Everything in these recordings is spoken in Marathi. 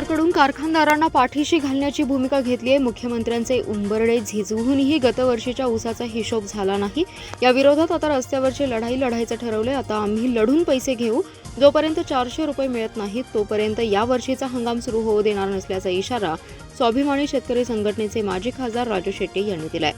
सरकारकडून कारखानदारांना पाठीशी घालण्याची भूमिका घेतली आहे। मुख्यमंत्र्यांचे उंबरडे झिजवूनही गतवर्षीच्या ऊसाचा हिशोब झाला नाही। या विरोधात आता रस्त्यावरची लढाई लढायचं ठरवलंय। आता आम्ही लढून पैसे घेऊ, जोपर्यंत 400 रुपये मिळत नाहीत तोपर्यंत या वर्षीचा हंगाम सुरू होऊ देणार नसल्याचा इशारा स्वाभिमानी शेतकरी संघटनेचे माजी खासदार राजू शेट्टी यांनी दिलाय।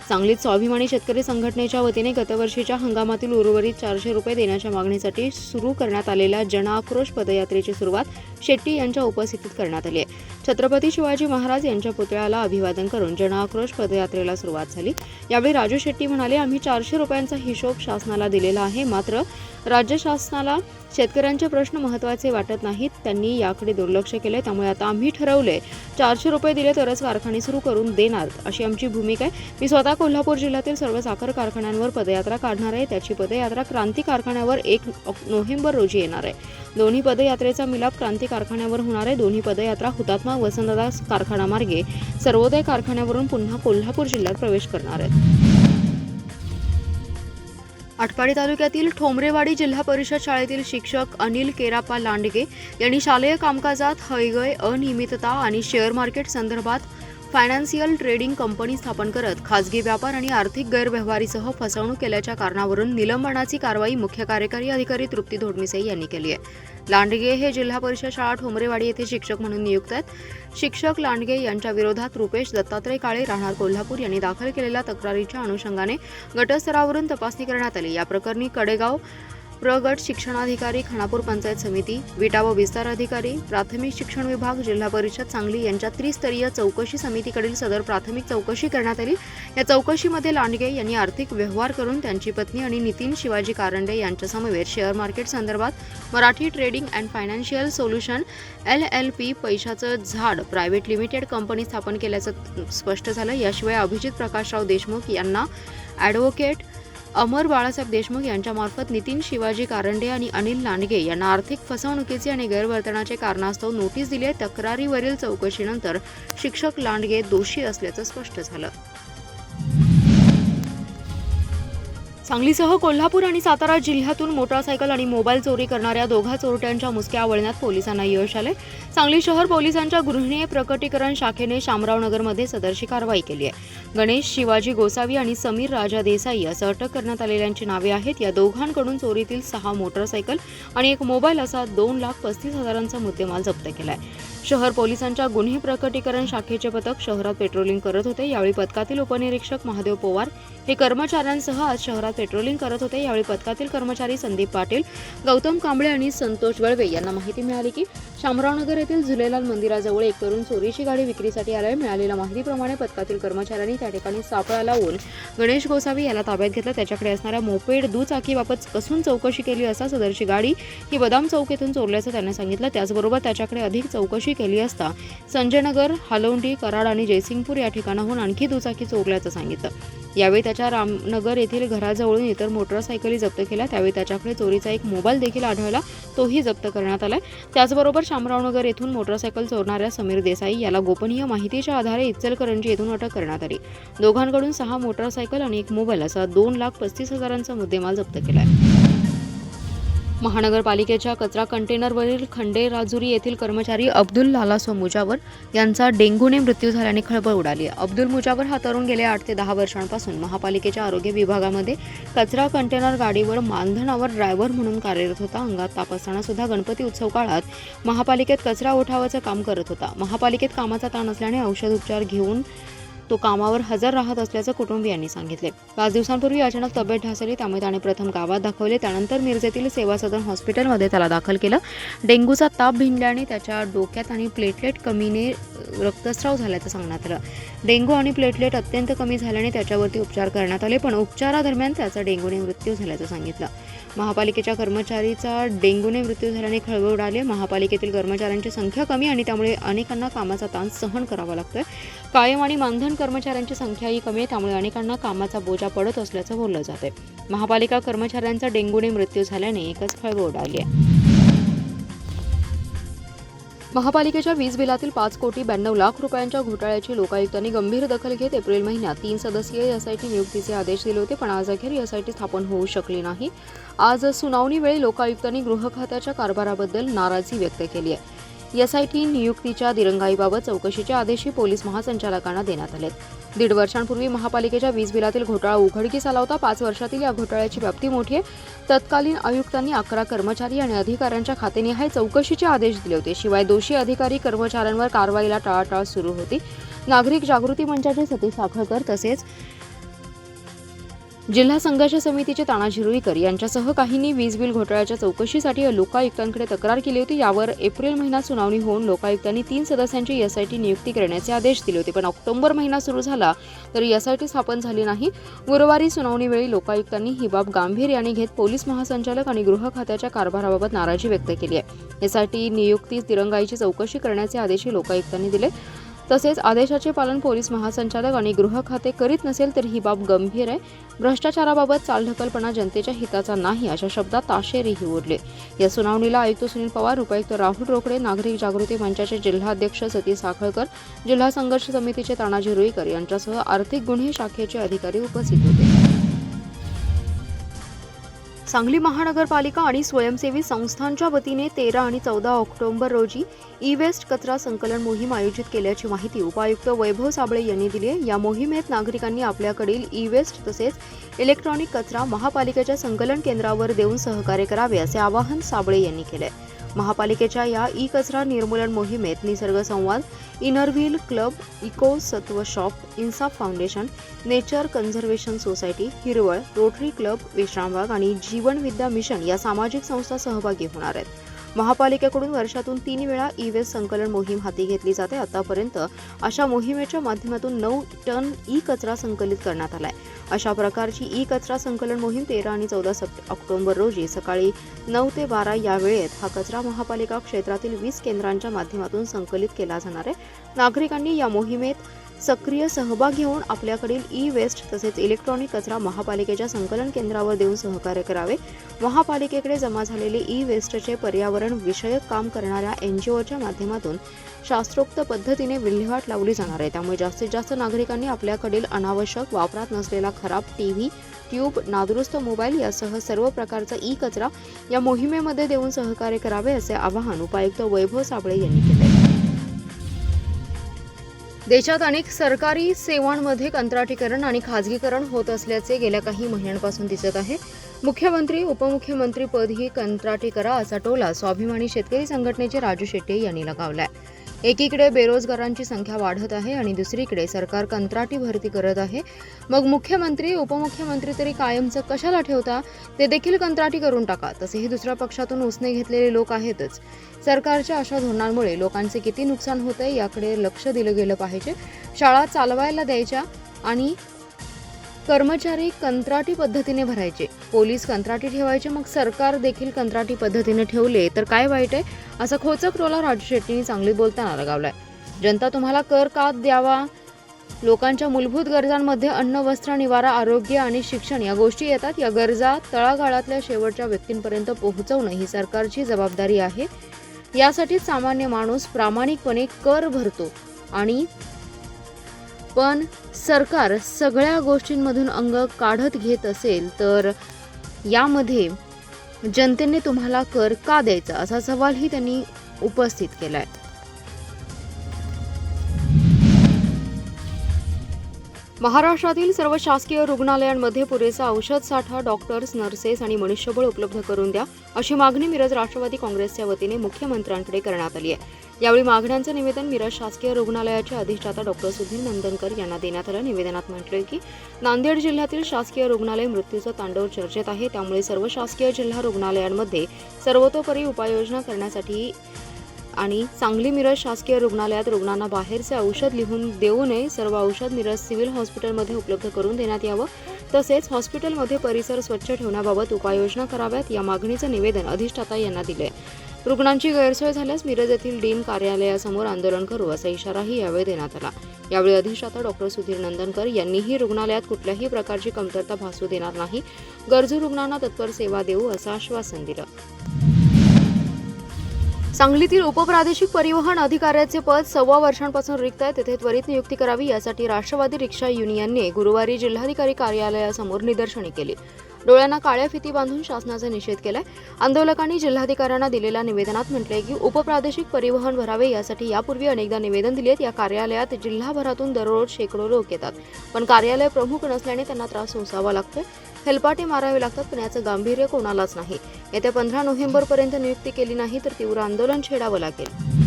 सांगलीत स्वाभिमानी शेतकरी संघटनेच्या वतीने गतवर्षीच्या हंगामातील उर्वरित 400 रुपये देण्याच्या मागणीसाठी सुरू करण्यात आलेल्या जनआक्रोश पदयात्रेची सुरुवात शेट्टी यांच्या उपस्थितीत करण्यात आली आहे। छत्रपती शिवाजी महाराज यांच्या पुतळ्याला अभिवादन करून जनआक्रोश पदयात्रेला सुरुवात झाली। यावेळी राजू शेट्टी म्हणाले, आम्ही 400 रुपयांचा हिशोब शासनाला दिलेला आहे, मात्र राज्य शासनाला शेतकऱ्यांचे प्रश्न महत्त्वाचे वाटत नाहीत। त्यांनी याकडे दुर्लक्ष केले, त्यामुळे आता आम्ही ठरवले 400 रुपये दिले तरच कारखाने सुरू करून देणार, अशी आमची भूमिका आहे। मी स्वतः कोल्हापूर जिल्ह्यातील सर्व साखर कारखान्यांवर पदयात्रा काढणार आहे। त्याची पदयात्रा क्रांती कारखान्यावर 1 नोव्हेंबर रोजी येणार आहे। दोन्ही पदयात्रेचा मिलाप क्रांती कारखान्यावर होणार आहे। दोन्ही पदयात्रा हुतात्मा वसंतदास कारखाना मार्गे सर्वोदय कारखान्यावरून पुन्हा कोल्हापूर जिल्ह्यात प्रवेश करणार आहेत। आटपाडी तालुक्यातील ठोंबरेवाडी जिल्हा परिषद शाळेतील शिक्षक अनिल केराप्पा लांडगे यांनी शालेय कामकाजात हयगय, अनियमितता आणि शेअर मार्केट संदर्भात फायनान्शियल ट्रेडिंग कंपनी स्थापन करत खासगी व्यापार आणि आर्थिक गैरव्यवहारीसह फसवणूक केल्याच्या कारणावरून निलंबनाची कारवाई मुख्य कार्यकारी अधिकारी तृप्ती धोडमिसे यांनी केली आहे। लांडगे हे जिल्हा परिषद शाळा ठोंबरेवाडी येथे शिक्षक म्हणून नियुक्त आहेत। शिक्षक लांडगे यांच्या विरोधात रुपेश दत्तात्रय काळे राहणार कोल्हापूर यांनी दाखल केलेल्या तक्रारीच्या अनुषंगाने गटस्तरावरून तपासणी करण्यात आली। या प्रकरणी कडेगाव प्रगट शिक्षणाधिकारी, खानापूर पंचायत समिती, विटा व विस्तार अधिकारी, प्राथमिक शिक्षण विभाग, जिल्हा परिषद सांगली यांच्या त्रिस्तरीय चौकशी समितीकडील सदर प्राथमिक चौकशी करण्यात आली। या चौकशीमध्ये लांडगे यांनी आर्थिक व्यवहार करून त्यांची पत्नी आणि नितीन शिवाजी कारंडे यांच्यासमवेत शेअर मार्केट संदर्भात Marathi trading and financial solution LLP पैशाचं झाड प्रायव्हेट लिमिटेड कंपनी स्थापन केल्याचं स्पष्ट झालं। याशिवाय अभिजित प्रकाशराव देशमुख यांना ॲडव्होकेट अमर बाळासाहेब देशमुख यांच्यामार्फत नितीन शिवाजी कारंडे आणि अनिल लांडगे यांना आर्थिक फसवणुकीचे आणि गैरवर्तनाचे कारणास्तव नोटीस दिली आहे। तक्रारीवरील चौकशीनंतर शिक्षक लांडगे दोषी असल्याचं स्पष्ट झालं। सांगलीसह कोल्हापूर आणि सातारा जिल्ह्यातून मोटारसायकल आणि मोबाईल चोरी करणाऱ्या दोघा चोरट्यांच्या मुसक्या आवळण्यात पोलिसांना यश आले। सांगली शहर पोलिसांच्या गृहिणी प्रकटीकरण शाखेने शामरावनगरमध्ये सदरची कारवाई केली आहे। गणेश शिवाजी गोसावी आणि समीर राजा देसाई असं अटक करण्यात आलेल्यांची नावे आहेत। या दोघांकडून चोरीतील 6 मोटारसायकल आणि 1 मोबाईल असा 2,35,000चा मुद्देमाल जप्त केलाय। शहर पोलिसांच्या गुन्हे प्रकटीकरण शाखेचे पथक शहरात पेट्रोलिंग करत होते। यावेळी पथकातील उपनिरीक्षक महादेव पवार हे कर्मचाऱ्यांसह आज शहरात पेट्रोलिंग करत होते। यावेळी पथकातील कर्मचारी संदीप पाटील, गौतम कांबळे आणि संतोष वळवे यांना माहिती मिळाली की शामरावनगर येथील झुलेलाल मंदिराजवळ एक तरुण चोरीची गाडी विक्रीसाठी आलाय। मिळालेल्या माहितीप्रमाणे पथकातील कर्मचाऱ्यांनी त्या ठिकाणी सापळा लावून गणेश गोसावी याला ताब्यात घेतलं। त्याच्याकडे असणाऱ्या मोपेड दुचाकीबाबत कसून चौकशी केली असता सदरची गाडी ही बदाम चौक येथून चोरल्याचं त्यांनी सांगितलं। त्याचबरोबर त्याच्याकडे अधिक चौकशी केली असता संजयनगर, हालौंडी, कराड आणि जयसिंगपूर या ठिकाणाहून आणखी दुचाकी चोरल्याचं सांगितलं। यावेळी त्याच्या रामनगर येथील घराजवळून इतर मोटारसायकली जप्त केल्या। त्यावेळी त्याच्याकडे चोरीचा 1 मोबाईल देखील आढळला, तोही जप्त करण्यात आलाय। त्याचबरोबर शामरावनगर येथून मोटारसायकल चोरणाऱ्या समीर देसाई याला गोपनीय माहितीच्या आधारे इचलकरंजी येथून अटक करण्यात आली। दोघांकडून 6 मोटारसायकल आणि 1 मोबाईल असा 2,35,000चा मुद्देमाल जप्त केलाय। महानगरपालिकेच्या कचरा कंटेनरवरील खंडेराजुरी येथील कर्मचारी अब्दुल लालासो मुजावर यांचा डेंग्यूने मृत्यू झाल्याने खळबळ उडाली आहे। अब्दुल मुजावर हा तरुण गेल्या 8 ते 10 वर्षांपासून महापालिकेच्या आरोग्य विभागामध्ये कचरा कंटेनर गाडीवर मानधनावर ड्रायव्हर म्हणून कार्यरत होता। अंगात ताप असताना सुद्धा गणपती उत्सव काळात महापालिकेत कचरा उठावाचं काम करत होता। महापालिकेत कामाचा ताण असल्याने औषध उपचार घेऊन तो कामावर हजर राहत असल्याचं कुटुंबियांनी सांगितले। 5 दिवसांपूर्वी अचानक तब्येत ढासळली, त्यामुळे त्याने प्रथम गावात दाखवले। त्यानंतर मिरजेतील सेवा सदन हॉस्पिटलमध्ये त्याला दाखल केलं। डेंग्यूचा ताप भिनल्याने त्याच्या डोक्यात आणि प्लेटलेट कमीने रक्तस्राव झाल्याचं सांगण्यात आलं। डेंग्यू आणि प्लेटलेट अत्यंत कमी झाल्याने त्याच्यावरती उपचार करण्यात आले, पण उपचारादरम्यान त्याचा डेंग्यूने मृत्यू झाल्याचं सांगितलं। महापालिकेच्या कर्मचारीचा डेंग्यूने मृत्यू झाल्याने खळबळ उडाली। महापालिकेतील कर्मचाऱ्यांची संख्या कमी आणि त्यामुळे अनेकांना कामाचा ताण सहन करावा लागतोय। कायम आणि मानधन कर्मचाऱ्यांची संख्याही कमी आहे, त्यामुळे अनेकांना कामाचा बोजा पडत असल्याचं बोललं जातंय। महापालिका कर्मचाऱ्यांचा डेंग्यूने मृत्यू झाल्याने एकच खळबळ उडाली आहे। महापालिकेच्या वीज बिलातील 5 कोटी 92 लाख रुपयांच्या घोटाळ्याची लोकायुक्तांनी गंभीर दखल घेत एप्रिल महिन्यात 3 सदस्यीय एसआयटी नियुक्तीचे आदेश दिले होते, पण आज अखेर एसआयटी स्थापन होऊ शकली नाही। आज सुनावणीवेळी लोकायुक्तांनी गृह खात्याच्या कारभाराबद्दल नाराजी व्यक्त केली आहे। एसआयटी नियुक्तीच्या दिरंगाईबाबत चौकशीचे आदेशही पोलीस महासंचालकांना देण्यात आले. 1.5 वर्षांपूर्वी महापालिकेच्या वीज बिलातील घोटाळा उघडकीस आला होता. 5 वर्षातील या घोटाळ्याची व्याप्ती मोठी आहे. तत्कालीन आयुक्तांनी 11 कर्मचारी आणि अधिकाऱ्यांच्या खातेनिहाय चौकशीचे आदेश दिले होते. शिवाय दोषी अधिकारी कर्मचाऱ्यांवर कारवाईला टाळाटाळ सुरू होती. नागरिक जागृती मंचाचे सतीश साखळकर तसेच जिल्हा संघर्ष समितीचे तानाजी रुईकर यांच्यासह काहींनी वीज बिल घोटाळ्याच्या चौकशीसाठी लोकायुक्तांकडे तक्रार केली होती. यावर एप्रिल महिन्यात सुनावणी होऊन लोकायुक्तांनी 3 सदस्यांची एसआयटी नियुक्ती करण्याचे आदेश दिले होते. पण ऑक्टोबर महिना सुरू झाला तरी एसआयटी स्थापन झाली नाही. गुरुवारी सुनावणीवेळी लोकायुक्तांनी ही बाब गांभीर्याने घेत पोलीस महासंचालक आणि गृह खात्याच्या कारभाराबाबत नाराजी व्यक्त केली आहे. एसआयटी नियुक्ती दिरंगाईची चौकशी करण्याचे आदेशही लोकायुक्तांनी दिले. तसेच आदेशाचे पालन पोलीस महासंचालक आणि गृह खाते करीत नसेल तर ही बाब गंभीर आहे. भ्रष्टाचाराबाबत चालढकलपणा जनतेच्या हिताचा नाही अशा शब्दात ताशेरेही ओढले. या सुनावणीला आयुक्त सुनील पवार, उपायुक्त राहुल रोकडे, नागरिक जागृती मंचाचे जिल्हाध्यक्ष सतीश साखळकर, जिल्हा संघर्ष समितीचे तानाजी रुईकर यांच्यासह आर्थिक गुन्हे शाखेचे अधिकारी उपस्थित होते. सांगली महानगरपालिका आणि स्वयंसेवी संस्थांच्या वतीने 13 आणि 14 ऑक्टोबर रोजी ई-वेस्ट कचरा संकलन मोहीम आयोजित केल्याची माहिती उपायुक्त वैभव साबळे यांनी दिली आहे. या मोहिमेत नागरिकांनी आपल्याकडील ई-वेस्ट तसेच इलेक्ट्रॉनिक कचरा महापालिकेच्या संकलन केंद्रावर देऊन सहकार्य करावे असे आवाहन साबळे यांनी केले. महापालिकेच्या या ई-कचरा निर्मूलन मोहिमेत निसर्ग संवाद, इनरव्हील क्लब, इको सत्व शॉप, इन्साफ फाउंडेशन, नेचर कन्झर्वेशन सोसायटी, हिरवळ, रोटरी क्लब, विश्रामबाग आणि जीवन विद्या मिशन या सामाजिक संस्था सहभागी होणार आहेत. महापालिकेकडून वर्षातून 3 वेळा ई-वेस्ट संकलन मोहीम हाती घेतली जाते. आतापर्यंत अशा मोहिमेच्या माध्यमातून 9 टन ई-कचरा संकलित करण्यात आलाय. अशा प्रकारची ई-कचरा संकलन मोहीम 13 आणि 14 ऑक्टोबर रोजी सकाळी 9 ते 12 या वेळेत हा कचरा महापालिका क्षेत्रातील 20 केंद्रांच्या माध्यमातून संकलित केला जाणार आहे. नागरिकांनी या मोहिमेत सक्रिय सहभाग घेऊन आपल्याकडील ई-वेस्ट तसेच इलेक्ट्रॉनिक कचरा महापालिकेच्या संकलन केंद्रावर देऊन सहकार्य करावे. महापालिकेकडे जमा झालेले ई-वेस्टचे पर्यावरण विषयक काम करणाऱ्या एनजीओच्या माध्यमातून शास्त्रोक्त पद्धतीने विल्हेवाट लावली जाणार आहे. त्यामुळे जास्तीत जास्त नागरिकांनी आपल्याकडील अनावश्यक वापरात नसलेला खराब टीव्ही, ट्यूब, नादुरुस्त मोबाईल यासह सर्व प्रकारचा ई-कचरा या मोहिमेमध्ये देऊन सहकार्य करावे असे आवाहन उपायुक्त वैभव साबळे यांनी केले. देशात अनेक सरकारी सेवांमध्ये कंत्राटीकरण आणि खाजगीकरण होत असल्याचे गेल्या काही महिन्यांपासून दिसत आहे. मुख्यमंत्री उपमुख्यमंत्री पदही कंत्राटी करा असा टोला स्वाभिमानी शेतकरी संघटनेचे राजू शेट्टी यांनी लगावलाय. एकीकडे बेरोजगारांची संख्या वाढत आहे आणि दुसरीकडे सरकार कंत्राटी भरती करत आहे. मग मुख्यमंत्री उपमुख्यमंत्री तरी कायमचं कशाला ठेवता? ते देखील कंत्राटी करून टाका. तसेही दुसऱ्या पक्षातून उसने घेतलेले लोक आहेतच. सरकारच्या अशा धोरणांमुळे लोकांचे किती नुकसान होते याकडे लक्ष दिलं गेलं पाहिजे. शाळा चालवायला द्यायच्या आणि कर्मचारी कंत्राटी पद्धतीने भरायचे, पोलीस कंत्राटी ठेवायचे, मग सरकार देखील कंत्राटी पद्धतीने ठेवले तर काय वाईट आहे? असा खोचक टोला राजू शेट्टींनी चांगली बोलताना लगावलाय. जनता तुम्हाला कर का द्यावा? लोकांच्या मूलभूत गरजांमध्ये अन्न, वस्त्र, निवारा, आरोग्य आणि शिक्षण या गोष्टी येतात. या गरजा तळागाळातल्या शेवटच्या व्यक्तींपर्यंत पोहोचवणं ही सरकारची जबाबदारी आहे. यासाठी सामान्य माणूस प्रामाणिकपणे कर भरतो आणि पण सरकार सगळ्या गोष्टींमधून अंग काढत घेत असेल तर यामध्ये जनतेने तुम्हाला कर का द्यायचा असा सवालही त्यांनी उपस्थित केलाय. महाराष्ट्रातील सर्व शासकीय रुग्णालयांमध्ये पुरेसा औषध साठा, डॉक्टर्स, नर्सेस आणि मनुष्यबळ उपलब्ध करून द्या अशी मागणी मिरज राष्ट्रवादी काँग्रेसच्या वतीने मुख्यमंत्र्यांकडे करण्यात आली आहे. यावेळी मागण्यांचं निवेदन मिरज शासकीय रुग्णालयाचे अधिष्ठाता डॉक्टर सुधीर नंदनकर यांना देण्यात आलं. निवेदनात म्हटलंय की नांदेड जिल्ह्यातील शासकीय रुग्णालय मृत्यूचं तांडव चर्चेत आहे. त्यामुळे सर्व शासकीय जिल्हा रुग्णालयांमध्ये सर्वतोपरी उपाययोजना करण्यासाठी आणि सांगली मिरज शासकीय रुग्णालयात रुग्णांना बाहेरचे औषध लिहून देऊ नये, सर्व औषध मिरज सिव्हिल हॉस्पिटलमध्ये उपलब्ध करून देण्यात यावं. तसेच हॉस्पिटलमध्ये परिसर स्वच्छ ठेवण्याबाबत उपाययोजना कराव्यात. या मागणीचं निवेदन अधिष्ठाता यांना दिले. रुग्णांची गैरसोय झाल्यास मिरज येथील डीन कार्यालयासमोर आंदोलन करू असा इशाराही यावेळी देण्यात आला. यावेळी अधिष्ठाता डॉक्टर सुधीर नंदनकर यांनीही रुग्णालयात कुठल्याही प्रकारची कमतरता भासू देणार नाही, गरजू रुग्णांना तत्पर सेवा देऊ असं आश्वासन दिलं. सांगलीतील उपप्रादेशिक परिवहन अधिकाऱ्याचे पद 6 वर्षांपासून रिक्त आहे. तेथे त्वरित नियुक्ती करावी यासाठी राष्ट्रवादी रिक्षा युनियनने गुरुवारी जिल्हाधिकारी कार्यालयासमोर निदर्शने केली. डोळ्यांना काळ्या फिती बांधून शासनाचा निषेध केलाय। आंदोलकांनी जिल्हाधिकाऱ्यांना दिलेल्या निवेदनात म्हटले की उपप्रादेशिक परिवहन भरावे यासाठी यापूर्वी अनेकदा निवेदन दिलेत। या कार्यालयात जिल्हाभरातून दररोज शेकडो लोक येतात, पण कार्यालय प्रमुख नसल्याने त्यांना त्रास सोसावा लागतोय। हेलपाटे मारावे लागतात, पण याचं गांभीर्य कोणालाच नाही। येत्या 15 नोव्हेंबरपर्यंत नियुक्ती केली नाही तर तीव्र आंदोलन छेडावं लागेल।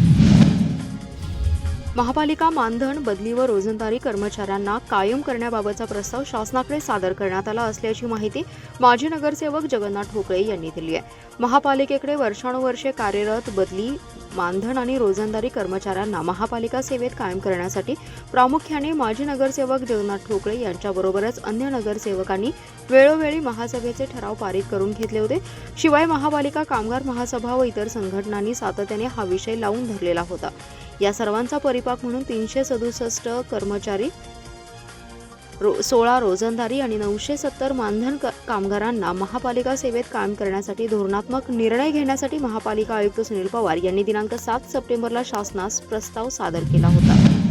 महापालिका मानधन बदली व रोजंदारी कर्मचाऱ्यांना कायम करण्याबाबतचा प्रस्ताव शासनाकडे सादर करण्यात आला असल्याची माहिती माजी नगरसेवक जगन्नाथ ठोकळे यांनी दिली आहे। महापालिकेकडे वर्षानुवर्षे कार्यरत बदली, मानधन आणि रोजंदारी कर्मचाऱ्यांना महापालिका सेवेत कायम करण्यासाठी प्रामुख्याने माजी नगरसेवक जगन्नाथ ठोकळे यांच्याबरोबरच अन्य नगरसेवकांनी वेळोवेळी महासभेचे ठराव पारित करून घेतले होते। शिवाय महापालिका कामगार महासभा व इतर संघटनांनी सातत्याने हा विषय लावून धरलेला होता। या सर्वांचा परिपाक म्हणून 367 कर्मचारी, 16 रोजंदारी आणि 970 मानधन कामगारांना महापालिका सेवेत कायम करण्यासाठी धोरणात्मक निर्णय घेण्यासाठी महापालिका आयुक्त सुनील पवार यांनी दिनांक 7 सप्टेंबरला शासनास प्रस्ताव सादर केला होता।